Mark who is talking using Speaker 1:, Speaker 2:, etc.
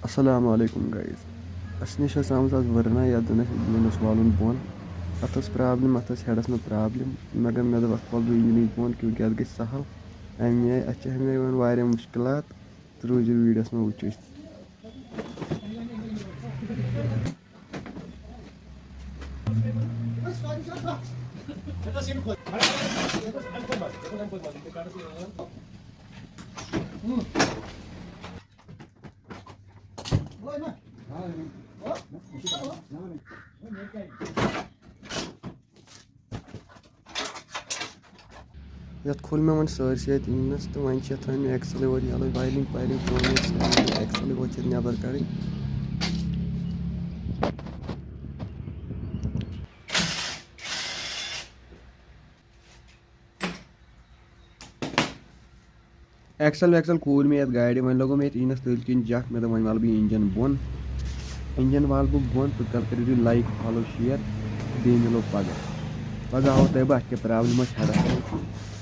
Speaker 1: Assalamualaikum guys. Asnish आमज आज वर्ना या दिन वालुन बोन अत प्रॉब्लम अत हेडस में प्रॉब्लम मगर मे दप अत इंजन बोन क्योंकि अत गई सहल अमे हमें मुश्किलात तो रूजो वीडियोस में वो ये खोल मे वो सरसी इंजनस तो वो थोन एक्सल वो यल वायरिंग पायरिंग एक्सल वो नबर कड़ी एक्सल वैक्सल कूल मे गाड़ी वो लगो मे इंजनस तल किन जक मे वो वाल बह इंजन वाल बह बोन तो करो लाइक फॉलो शेयर बे मिलो पगह आओ तह बह प्रॉब्लम हेडस